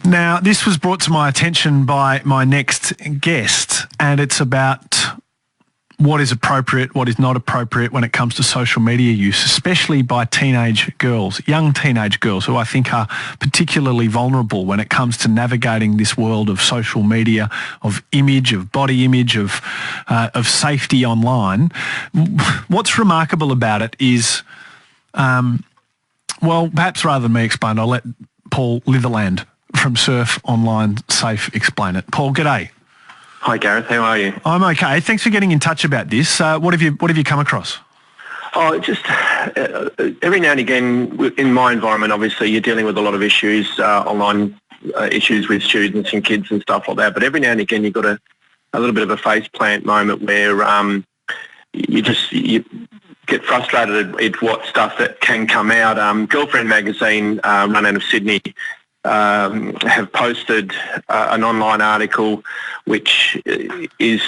Now, this was brought to my attention by my next guest, and it's about what is appropriate, what is not appropriate when it comes to social media use, especially by teenage girls, young teenage girls, who I think are particularly vulnerable when it comes to navigating this world of social media, of image, of body image, of safety online. What's remarkable about it is, well, perhaps rather than me explain, I'll let Paul Litherland from Surf Online Safe explain it. Paul, g'day. Hi Gareth, how are you? I'm okay. Thanks for getting in touch about this. What have you come across? Oh, just every now and again in my environment, obviously you're dealing with a lot of issues, online issues with students and kids and stuff like that. But every now and again you've got a little bit of a faceplant moment where you get frustrated at what stuff that can come out. Girlfriend Magazine, run out of Sydney, have posted an online article which is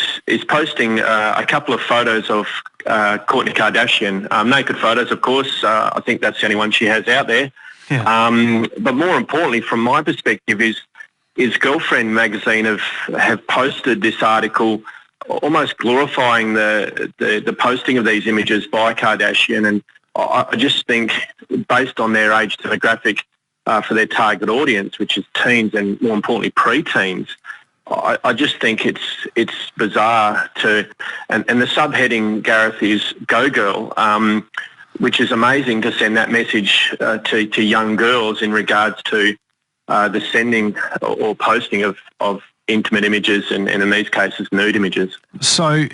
posting a couple of photos of Kourtney Kardashian, naked photos, of course. I think that's the only one she has out there. Yeah. But more importantly, from my perspective, is Girlfriend Magazine have posted this article almost glorifying the posting of these images by Kardashian, and I just think, based on their age demographic, for their target audience, which is teens and more importantly pre-teens, I just think it's bizarre and the subheading, Gareth, is "Go Girl," which is amazing to send that message to young girls in regards to the sending or posting of intimate images and in these cases nude images. So,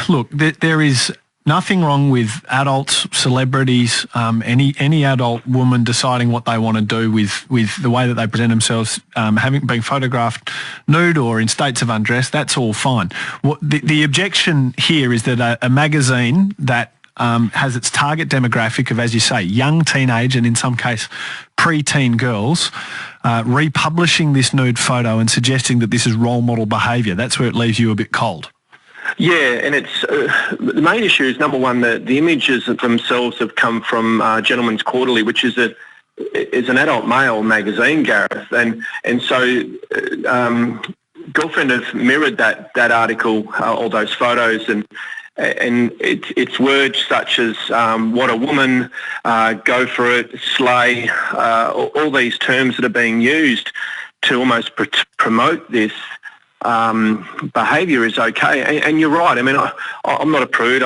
look, there is nothing wrong with adults, celebrities, any adult woman deciding what they want to do with the way that they present themselves, being photographed nude or in states of undress. That's all fine. The objection here is that a magazine that has its target demographic of, as you say, young teenage and in some case pre-teen girls, republishing this nude photo and suggesting that this is role model behaviour. That's where it leaves you a bit cold. Yeah, and it's the main issue is, number one, the images themselves have come from Gentleman's Quarterly, which is an adult male magazine, Gareth, and so Girlfriend have mirrored that article, all those photos, and it's words such as "what a woman," "go for it," "slay," all these terms that are being used to almost promote this behaviour is okay. And you're right. I mean, I'm not a prude.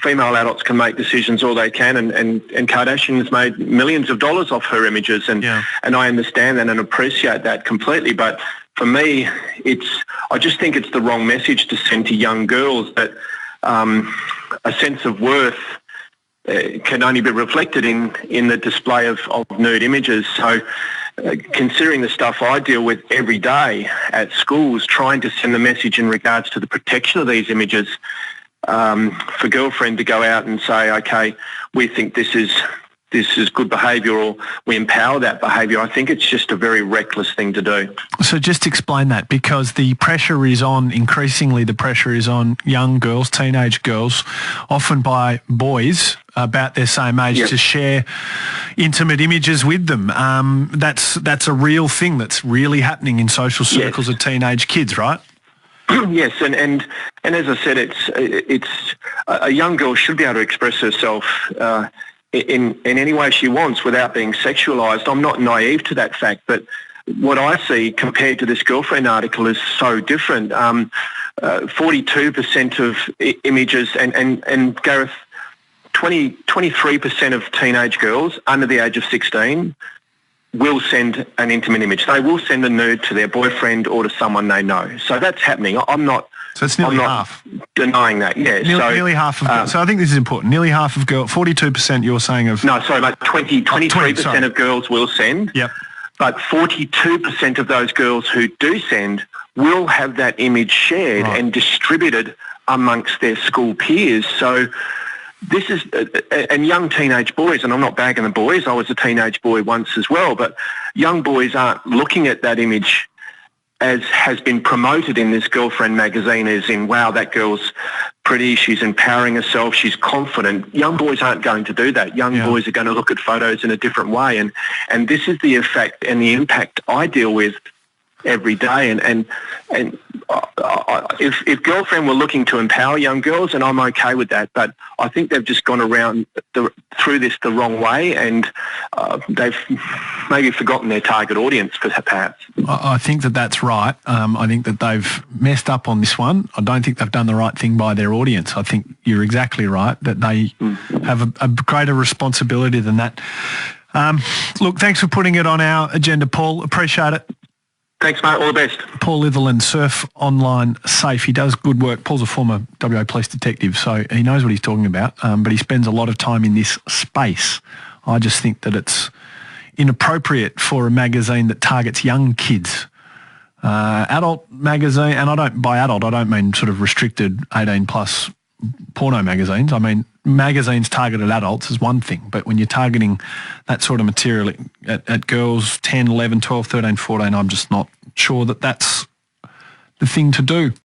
Female adults can make decisions all they can, and Kardashian has made millions of dollars off her images, and I understand that and appreciate that completely. But for me, I just think it's the wrong message to send to young girls, that a sense of worth can only be reflected in the display of nude images. So considering the stuff I deal with every day at schools, trying to send the message in regards to the protection of these images, for Girlfriend to go out and say, okay, we think this is good behaviour, or we empower that behaviour, I think it's just a very reckless thing to do. So just explain that, because increasingly the pressure is on young girls, teenage girls, often by boys about their same age, to share intimate images with them. That's a real thing that's really happening in social circles of teenage kids, right? Yes, and as I said, it's a young girl should be able to express herself in any way she wants without being sexualised. I'm not naive to that fact, but what I see compared to this Girlfriend article is so different. 42% of images, and Gareth, 23% of teenage girls under the age of 16 will send an intimate image. They will send a nude to their boyfriend or to someone they know. So that's happening. So it's nearly half. Denying that, yeah. Nearly half of girls. So I think this is important. Nearly half of girls, 42% you're saying of... No, sorry, mate, 23% of girls will send. Yep. But 42% of those girls who do send will have that image shared and distributed amongst their school peers. So this is, and young teenage boys, and I'm not bagging the boys, I was a teenage boy once as well, but young boys aren't looking at that image as has been promoted in this Girlfriend magazine, as in, wow, that girl's pretty, she's empowering herself, she's confident. Young boys aren't going to do that. Young boys are going to look at photos in a different way. And this is the effect and the impact I deal with every day. And if Girlfriend were looking to empower young girls, and I'm okay with that, but I think they've just gone around through this the wrong way, and they've maybe forgotten their target audience, perhaps. I think that's right. I think that they've messed up on this one. I don't think they've done the right thing by their audience. I think you're exactly right that they have a greater responsibility than that. Look, thanks for putting it on our agenda, Paul. Appreciate it. Thanks, mate. All the best. Paul Litherland, Surf Online Safe. He does good work. Paul's a former WA police detective, so he knows what he's talking about, but he spends a lot of time in this space. I just think that it's inappropriate for a magazine that targets young kids. Adult magazine, and by adult, I don't mean sort of restricted 18-plus porno magazines. I mean, magazines targeted adults is one thing, but when you're targeting that sort of material at girls 10, 11, 12, 13, 14, I'm just not sure that that's the thing to do.